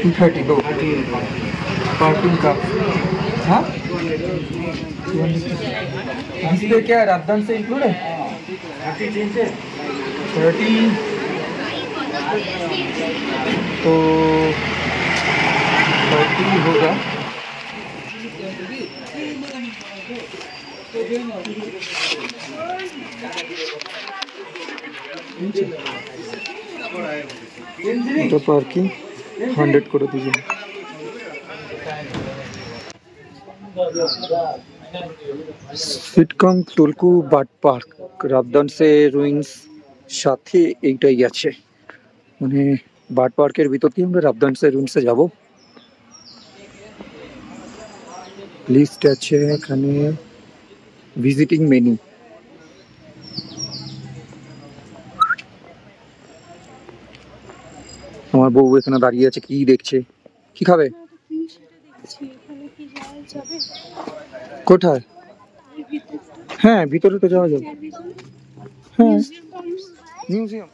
$230 दो पार्किंग का। हाँ इसलिए क्या राजधान से इंक्लूड है 30 तो 30 होगा। এটা পার্কিং 100 করে দিয়েছেন। সিটকং তুলকু বার্ড পার্ক রাবদান সে রুইন্স সাথে এইটাই আছে, মানে বার্ড পার্কের ভিতর দিয়ে আমরা রাবদান সে রুইন্সে যাব। লিস্ট আছে এখানে, ভিজিটিং মেনু। আমার বউ এখানে দাঁড়িয়ে আছে, কি দেখছে? কি খাবে? কোথায়? হ্যাঁ ভিতরে তো যাওয়া যাবে। হ্যাঁ museum.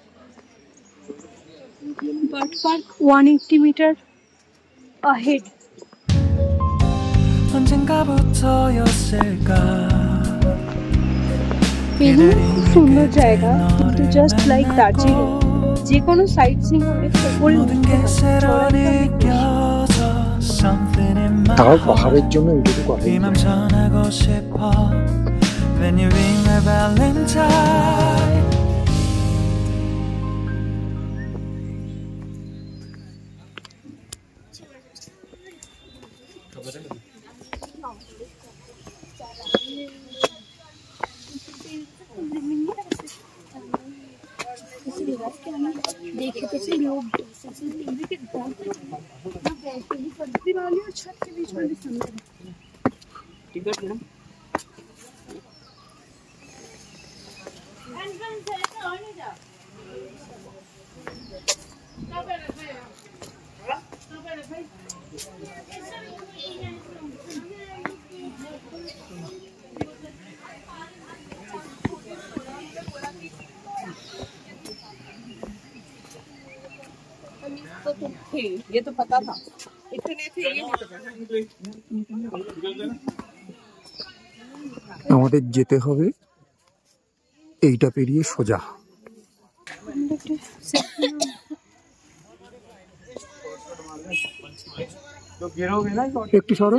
Bird Park 180 meter ahead. এগুলো খুব সুন্দর জায়গা, কিন্তু জাস্ট লাইক দার্জিলিং যে কোনো সাইট সিইং অনেক উপরে তাও পাহাড়ের জন্য এইটুকু করে। देखे तो सही लोग वाली और छत के बीच में भी सुंदर है। ये तो पता था, इतने थे ये नहीं पता। আমাদের যেতে হবে এইটা পেরিয়ে সোজা। একটু সরো।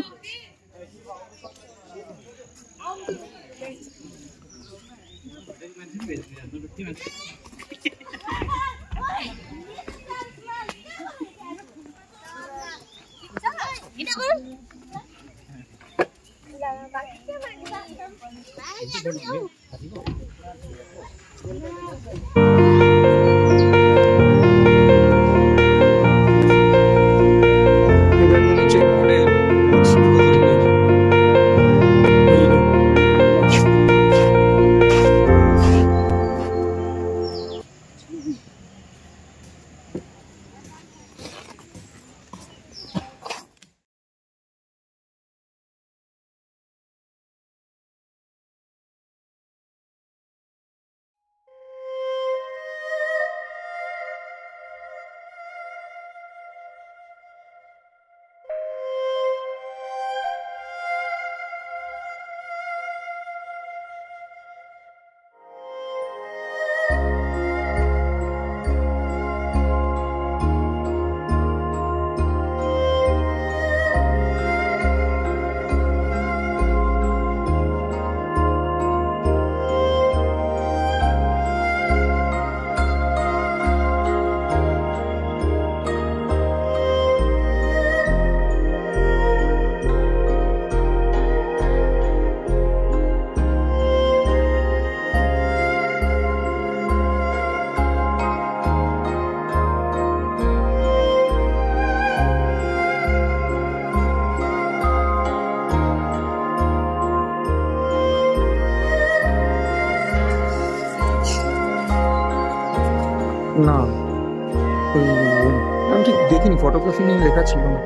আমি ঠিক দেখিনি, ফটোগ্রাফি নিয়ে লেখা ছিল না।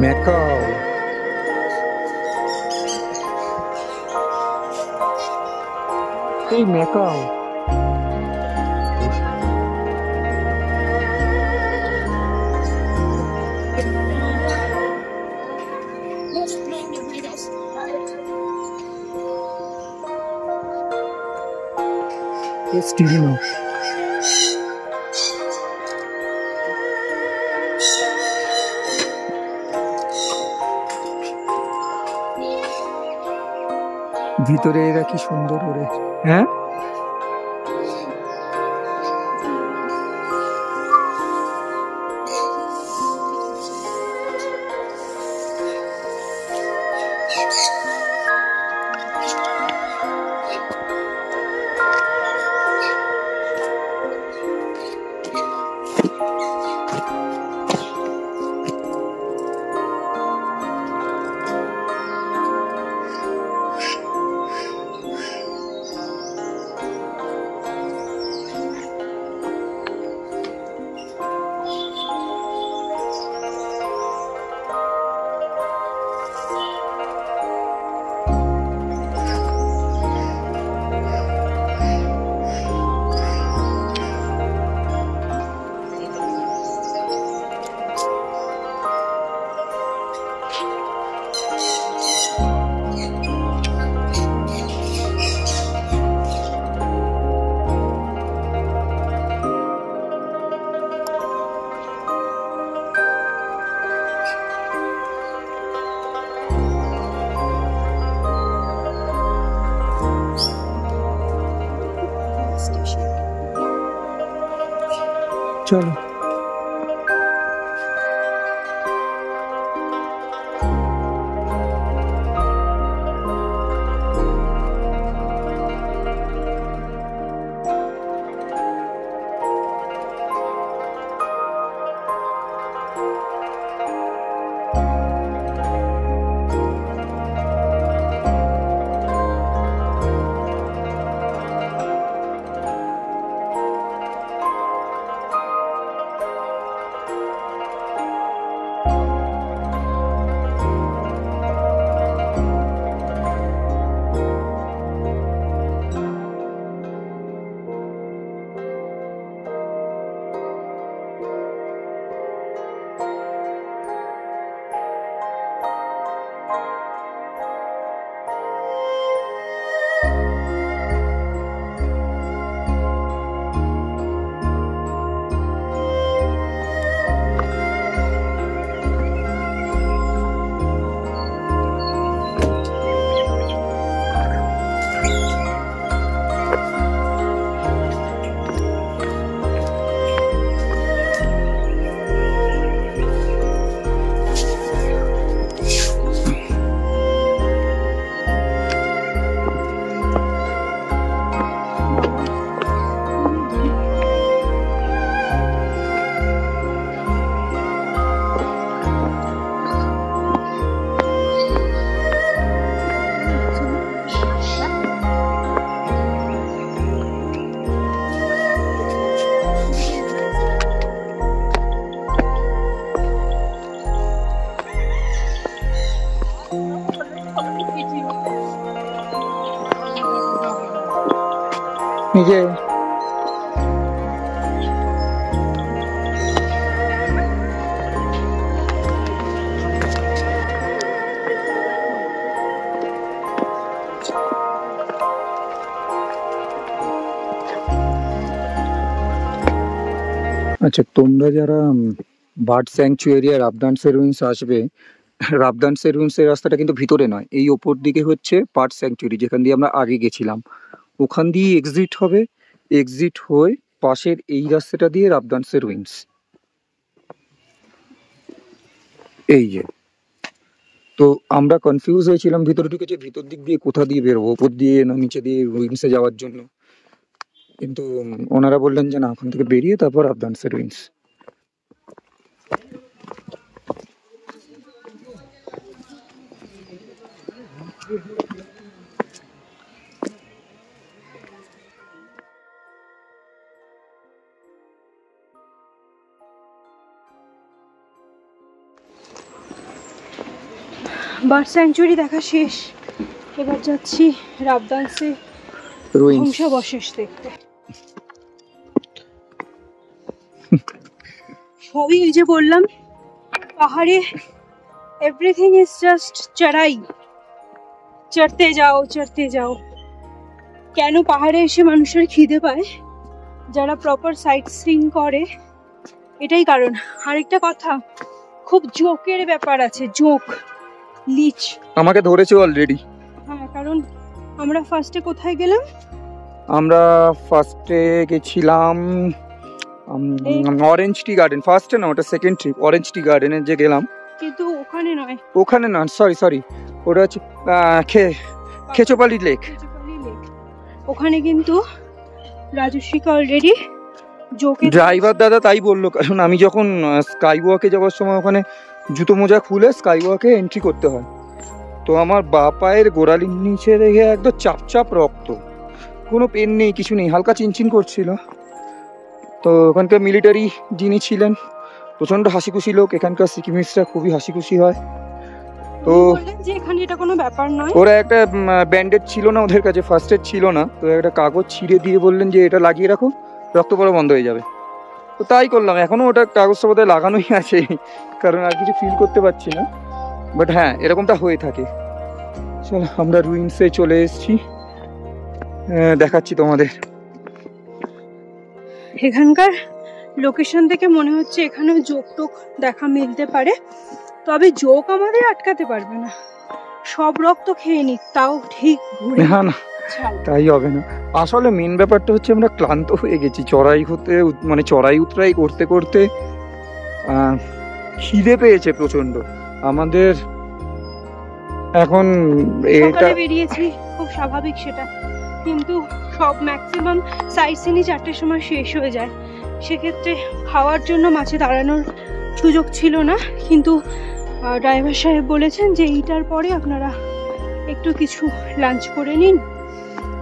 ম্যাকাও, এই ম্যাকাও। স্টিল না, ভিতরে এরা কি সুন্দর করে। হ্যাঁ, চলো। এই যে আচ্ছা, তোমরা যারা বার্ড স্যাংচুয়ারি আর রাবদানসে রুইন্স আসবে, রাবদানসে রুইন্সের রাস্তাটা কিন্তু ভিতরে নয়, এই ওপর দিকে হচ্ছে বার্ড স্যাংচুয়ারি, যেখান দিয়ে আমরা আগে গেছিলাম। ওখান দিয়ে এক্সিট হবে, এক্সিট হয়ে পাশের এই রাস্তাটা দিয়ে রাবদানসে রুইন্স। এই যে, তো আমরা কনফিউজ হয়েছিলাম ভিতরে ঢুকে যে ভিতর দিক দিয়ে কোথা দিয়ে বেরোবো, ওপর দিয়ে না নিচে দিয়ে রুইন্সে যাওয়ার জন্য। কিন্তু ওনারা বললেন যে না, ওখান থেকে বেরিয়ে তারপর আবদানসের রুইন্স। বার্ড স্যাংচুয়ারি দেখা শেষ, এবার যাচ্ছি রাবদানসে রুইন্স। ধ্বংসাবশেষ দেখতে। সবই এই যে বললাম, পাহাড়ে এভরিথিং ইজ জাস্ট চড়াই, চড়তে যাও চড়তে যাও। কেন পাহাড়ে এসে মানুষের খিদে পায়? যারা প্রপার সাইট সিইং করে, এটাই কারণ। আরেকটা কথা, খুব জোকের ব্যাপার আছে, জোক, লিচ। আমাকে ধরেছে অলরেডি। হ্যাঁ, কারণ আমরা ফার্স্টে কোথায় গেলাম? আমরা ফার্স্টে গেছিলাম অরেঞ্জ টি গার্ডেন। ফার্স্টে না, ওটা সেকেন্ড ট্রিপ। অরেঞ্জ টি গার্ডেনে যে গেলাম, কিন্তু ওখানে নয়, ওখানে না, সরি, ওটা হচ্ছে খেচোপালি লেক। কেচুপালি লেক। ওখানে কিন্তু রাজস্বীকে অলরেডি জোকে ড্রাইভার দাদা তাই বললো, কারণ আমি যখন স্কাই ওয়াকে যাওয়ার সময় ওখানে জুতো মোজা খুলে স্কাই ওয়াকে এন্ট্রি করতে হয়, তো আমার বা পায়ের গোড়ালির নিচে দেখে একদম চাপ রক্ত, কোনো পেন নেই, কিছু নেই, হালকা চিনচিন করছিল। তো ওখানকার মিলিটারি যিনি ছিলেন প্রচণ্ড হাসি খুশি লোক। এখানকার সিকিমিসরা খুবই হাসি খুশি হয়। তো বললেন যে এখানে এটা কোনো ব্যাপার নয়। ওরা একটা ব্যান্ডেড ছিল না ওদের কাছে, ফার্স্ট এড ছিল না, তো একটা কাগজ ছিঁড়ে দিয়ে বললেন যে এটা লাগিয়ে রাখো, রক্ত পড়া বন্ধ হয়ে যাবে। তো তাই করলাম। এখনও ওটা কাগজটা বোধহয় লাগানোই আছে, কারণ আর কিছু ফিল করতে পারছি না। বাট হ্যাঁ, এরকমটা হয়ে থাকে। চলো, আমরা রুইন্সে চলে এসেছি, দেখাচ্ছি তোমাদের। এখানকার লোকেশন থেকে মনে হচ্ছে এখানেও জোক টোক দেখা মিলতে পারে, তবে জোক আমাদের আটকাতে পারবে না। সব রক্ত খেয়ে নিক, তাও ঠিক ঘুরে না ছাড়বে। তাই হবে না। আসলে মেন ব্যাপারটা হচ্ছে আমরা ক্লান্ত হয়ে গেছি চড়াই উতরাই করতে করতে। খিদে পেয়েছে প্রচন্ড আমাদের। এখন এটা সকালে বেরিয়েছি, খুব স্বাভাবিক সেটা, কিন্তু সব ম্যাক্সিমাম সাইট সিনই 4টের সময় শেষ হয়ে যায়। সেক্ষেত্রে খাওয়ার জন্য মাঝে দাঁড়ানোর সুযোগ ছিল না, কিন্তু ড্রাইভার সাহেব বলেছেন যে এইটার পরে আপনারা একটু কিছু লাঞ্চ করে নিন,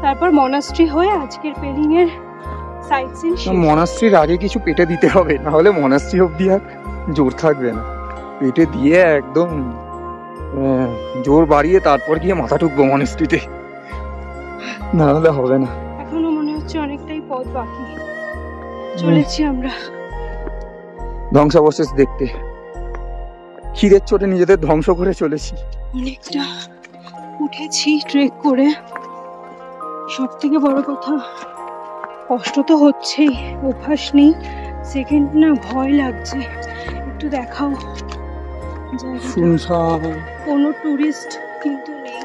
তারপর মনাস্ট্রি হয়ে আজকের পেলিংয়ের সাইট সিন। মনাস্ট্রির আগে কিছু পেটে দিতে হবে, না হলে মনাস্ট্রি অব্দি আর জোর থাকবে না। পেটে দিয়ে একদম জোর বাড়িয়ে তারপর গিয়ে মাথা ঠুকবো মনাস্ট্রিতে, না হলে হবে না। এখনো মনে হচ্ছে অনেকটাই পথ বাকি। চলেছি আমরা ধ্বংসাবশেষ দেখতে। খিদের চোটে নিজেদের ধ্বংস করে চলেছি। অনেকটা উঠেছি ট্রেক করে। সব থেকে বড় কথা, কষ্ট তো হচ্ছেই, অভ্যাস নেই। সেকেন্ড না, ভয় লাগছে। একটু দেখাও জায়গাটা। শুনশান, কোনো টুরিস্ট কিন্তু নেই,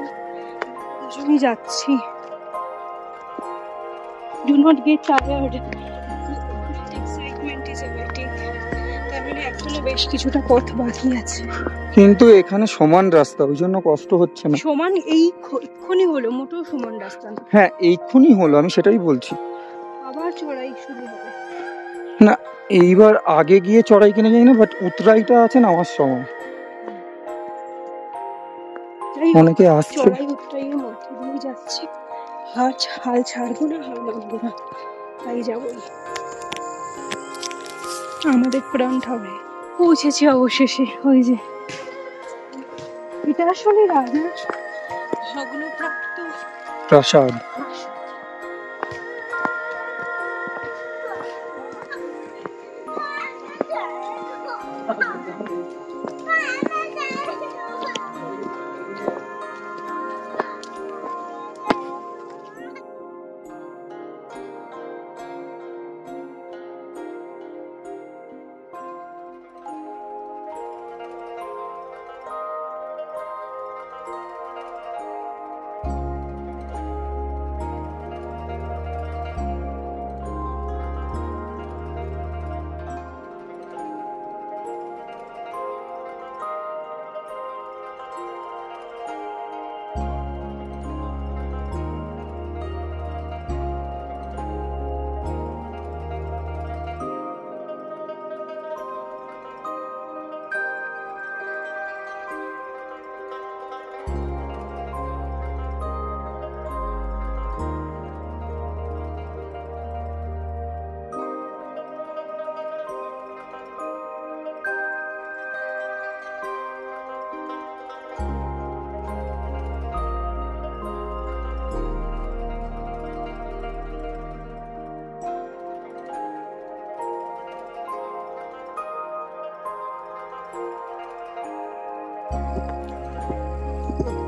দুজনই যাচ্ছি। Do not get tired, excitement is awaiting. তার মানে এখনো বেশ কিছুটা পথ বাকি আছে, কিন্তু এখানে সমান রাস্তা, ওই জন্য কষ্ট হচ্ছে না। সমান এক্ষুনি হলো, মোটেও সমান রাস্তা না। হ্যাঁ, এইক্ষুনি হলো, আমি সেটাই বলছি। আবার চড়াই শুরু হবে। না, এইবার আগে গিয়ে চড়াই কিনে যাই না, বাট উতরাইটা আছে না আমার সময়। অনেকে আসছে, চড়াই উতরাইয়ের মধ্যে দিয়ে যাচ্ছে। হাল ছাড়বো না, হাল মানবো না, তাই যাবো। আমাদের প্রাণ হবে। পৌঁছেছি অবশেষে। ওই যে এটা আসলে রাজার ভগ্নপ্রাপ্ত প্রাসাদ।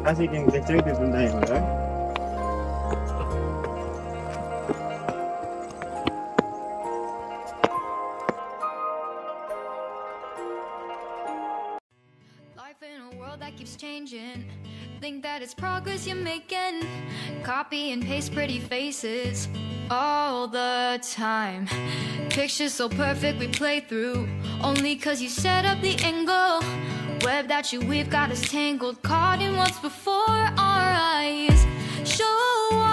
Así que te estoy diciendo, ¿verdad? Life in a world that keeps changing. Think that it's progress you're making. Copy and paste pretty faces all the time. Pictures so perfect we play through only cause you set up the angle. Web that you weave got us tangled, caught in what's before our eyes. Show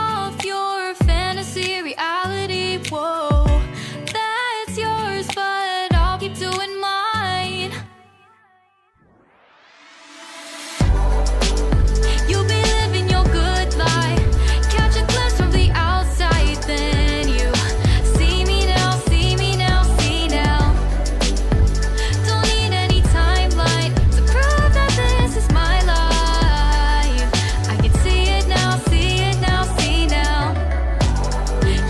off your fantasy reality. Whoa, that's yours, but I'll keep doing mine. You'll be living your good life. Catch a glimpse from the outside, then you see me now, see me now, see now. Don't need any timeline to prove that this is my life. I can see it now, see it now, see now.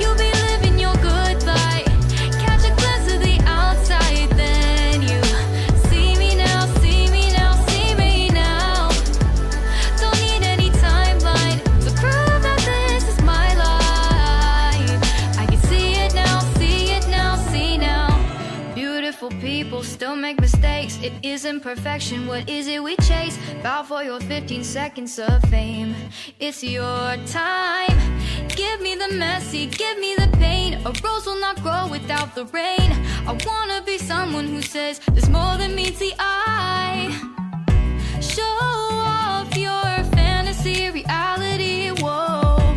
You'll be living your good life. Catch a glimpse of the outside, then you see me now, see me now, see me now. Don't need any timeline to prove that this is my life. I can see it now, see it now, see now. Beautiful people still make mistakes. It isn't perfection, what is it we chase? Bow for your 15 seconds of fame. It's your time. Give me the messy, give me the pain. A rose will not grow without the rain. I wanna be someone who says there's more than meets the eye. Show off your fantasy reality. Whoa,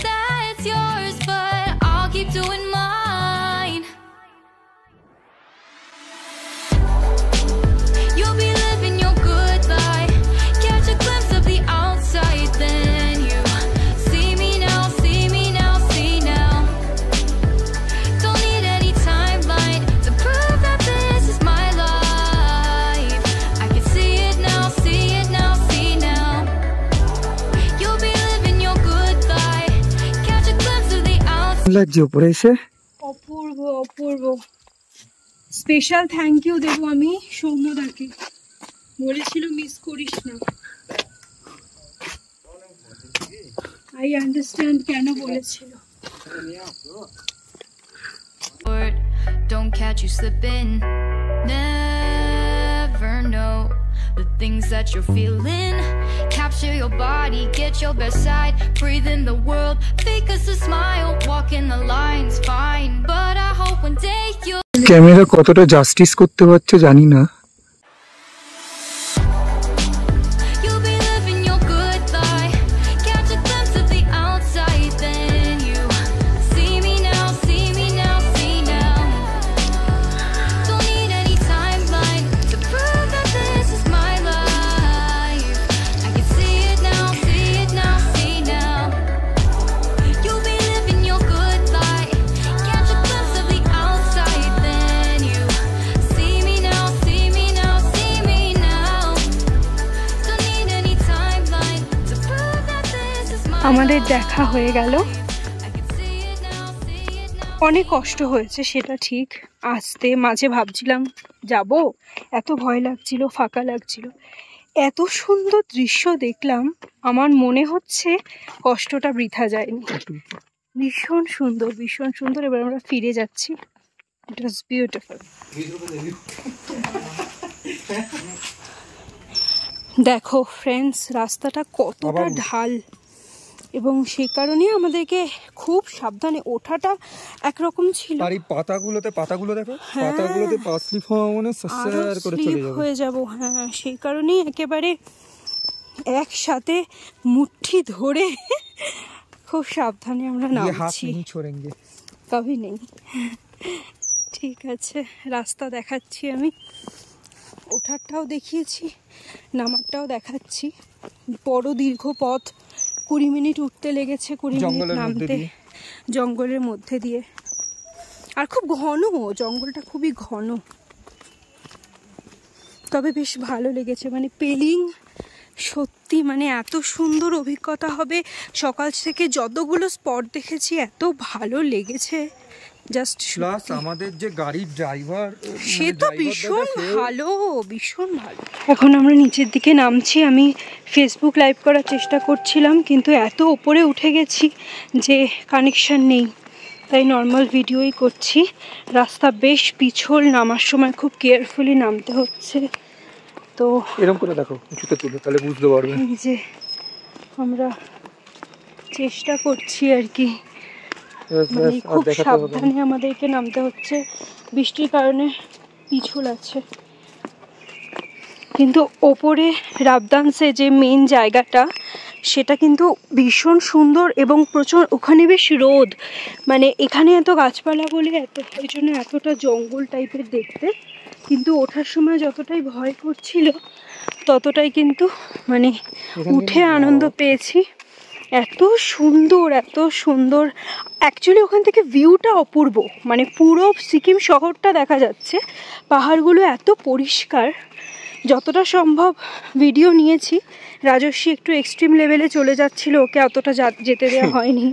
that's yours, but I'll keep doing mine. You'll be living your good life. Catch a glimpse of the outside, then you see me now, see me now, see now. Don't need any timeline to prove that this is my life. I can see it now, see it now, see now. You'll be living your good life. Catch a glimpse of the outside. লাগছে উপরে এসে। অপূর্ব অপূর্ব। Special thank you দেবো আমি সৌম্যদাকে, বলেছিল miss করিস না। I understand কেন বলেছিল। Don't catch you slipping. Never know the things that you're feeling. Capture your body, get your best side. Breathe in the world, fake us a smile. Walk in the lines, fine. But I hope one day you'll camera কতটা justice করতে পারছে জানি না। You'll be living your good life. Catch a glimpse of the outside, then you see me now, see me now, see now. Don't need any timeline to prove that this is my life. I can see it now, see it now, see now. You'll be living your good life. Catch a glimpse of the outside, then you see me now, see me now, see me now. Don't need any timeline to prove that this is my আমাদের দেখা হয়ে গেল। I can see it now, see it now. অনেক কষ্ট হয়েছে সেটা ঠিক, আসতে মাঝে ভাবছিলাম যাব, এত ভয় লাগছিল, ফাঁকা লাগছিল। এত সুন্দর দৃশ্য দেখলাম, আমার মনে হচ্ছে কষ্টটা বৃথা যায়নি। ভীষণ সুন্দর, ভীষণ সুন্দর। এবার আমরা ফিরে যাচ্ছি। ইট ওয়াজ বিউটিফুল। দেখো ফ্রেন্ডস, রাস্তাটা কতটা ঢাল, এবং সে কারণে আমাদেরকে খুব সাবধানে ওঠাটা একরকম ছিল। আর এই পাতাগুলো দেখো, হ্যাঁ। পাতাগুলোতে পা স্লিপ হওয়া মানে সার করে চলে যাবে। হয়ে যাব, হ্যাঁ। সেই কারণেই একেবারে একসাথে মুঠি ধরে খুব সাবধানে আমরা ये हाथ নামছি। नहीं छोड़ेंगे। কবি নেই। ঠিক আছে, রাস্তা দেখাচ্ছি আমি, ওঠারটাও দেখিয়েছি, নামারটাও দেখাচ্ছি। বড় দীর্ঘ পথ, 20 মিনিট উঠতে লেগেছে, 20 মিনিট জঙ্গলের মধ্যে নামতে, দিয়ে। জঙ্গলের মধ্যে দিয়ে। আর খুব ঘন, জঙ্গলটা খুবই ঘন। তবে বেশ ভালো লেগেছে, মানে পেলিং সত্যি মানে এত সুন্দর অভিজ্ঞতা হবে। সকাল থেকে যতগুলো স্পট দেখেছি এত ভালো লেগেছে, জাস্ট প্লাস আমাদের যে গাড়ির ড্রাইভার, সে তো ভীষণ ভালো, ভীষণ ভালো। এখন আমরা নিচের দিকে নামছি। আমি ফেসবুক লাইভ করার চেষ্টা করছিলাম, কিন্তু এত ওপরে উঠে গেছি যে কানেকশান নেই, তাই নর্মাল ভিডিওই করছি। রাস্তা বেশ পিছল, নামার সময় খুব কেয়ারফুলি নামতে হচ্ছে। তো এরকম করে দেখো, উঁচুতে তুলে, তাহলে বুঝতে পারবে। এই যে আমরা চেষ্টা করছি আর কি, মানে খুব সাবধানে আমাদেরকে নামতে হচ্ছে, বৃষ্টির কারণে পিছল আছে। কিন্তু ওপরে রাবদানসে যে মেন জায়গাটা, সেটা কিন্তু ভীষণ সুন্দর এবং প্রচুর, ওখানে বেশ রোদ, মানে এখানে এত গাছপালা বলে ওই জন্য এতটা জঙ্গল টাইপের দেখতে। কিন্তু ওঠার সময় যতটাই ভয় করছিল ততটাই কিন্তু মানে উঠে আনন্দ পেয়েছি। এত সুন্দর, এত সুন্দর। অ্যাকচুয়ালি ওখান থেকে ভিউটা অপূর্ব, মানে পুরো সিকিম শহরটা দেখা যাচ্ছে। পাহাড়গুলো এত পরিষ্কার, যতটা সম্ভব ভিডিও নিয়েছি। রাজস্বী একটু এক্সট্রিম লেভেলে চলে যাচ্ছিল, ওকে অতটা যেতে দেওয়া হয়নি,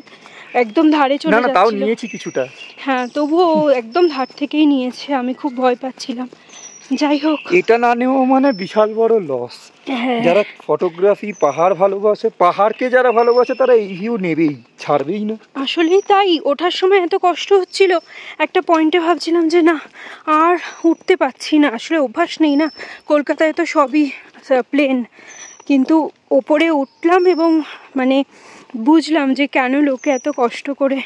একদম ধারে চলে যাচ্ছিল। তাও নিয়েছি কিছুটা। হ্যাঁ, তবুও একদম ধার থেকেই নিয়েছে, আমি খুব ভয় পাচ্ছিলাম। যাই হোক, এটা না নেওয়া মানে বিশাল বড় লস। যারা ফটোগ্রাফি, পাহাড় ভালোবাসে, পাহাড়কে যারা ভালোবাসে, তারা এই ভিউ নেবেই, ছাড়বেই না। আসলেই তাই। ওঠার সময় এত কষ্ট হচ্ছিল, একটা পয়েন্টে ভাবছিলাম যে না, আর উঠতে পারছি না। আসলে অভ্যাস নেই না, কলকাতায় তো সবই প্লেন। কিন্তু ওপরে উঠলাম এবং মানে বুঝলাম যে কেন লোকে এত কষ্ট করে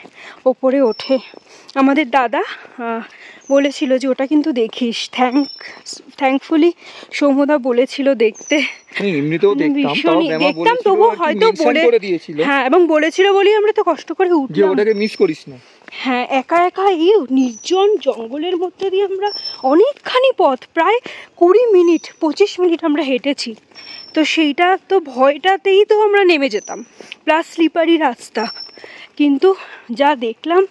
ওপরে ওঠে। আমাদের দাদা বলেছিল যে ওটা কিন্তু দেখিস। থ্যাঙ্কফুলি সৌম্যদা বলেছিল দেখতে। এমনিতেও দেখতাম, তবুও হয়তো বলে দিয়েছিল। হ্যাঁ, এবং বলেছিল বলেই আমরা তো কষ্ট করে উঠলাম, যে ওটাকে মিস করিস না। হ্যাঁ, একা একা এই নির্জন জঙ্গলের মধ্যে দিয়ে আমরা অনেকখানি পথ, প্রায় 20 মিনিট 25 মিনিট আমরা হেঁটেছি। তো সেইটা তো ভয়টাতেই তো আমরা নেমে যেতাম, প্লাস স্লিপারি রাস্তা। কিন্তু যা দেখলাম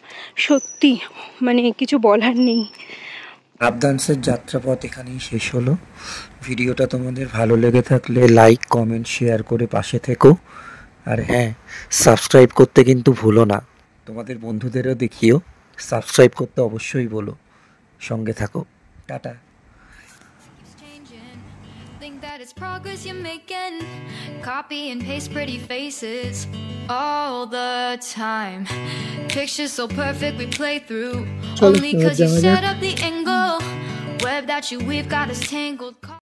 সত্যি মানে কিছু বলার নেই। রাবদানসের যাত্রাপথ এখানেই শেষ হলো। ভিডিওটা তোমাদের ভালো লেগে থাকলে লাইক, কমেন্ট, শেয়ার করে পাশে থেকো। আর হ্যাঁ, সাবস্ক্রাইব করতে কিন্তু ভুলো না। তোমাদের বন্ধুদেরও দেখিও, সাবস্ক্রাইব করতে অবশ্যই বলো। সঙ্গে থাকো। Tata. Changing. Think that it's progress you're making. Copy and paste pretty faces all the time. Pictures so perfect we play through. Only 'cause you set up the angle. Web that you weave got us tangled.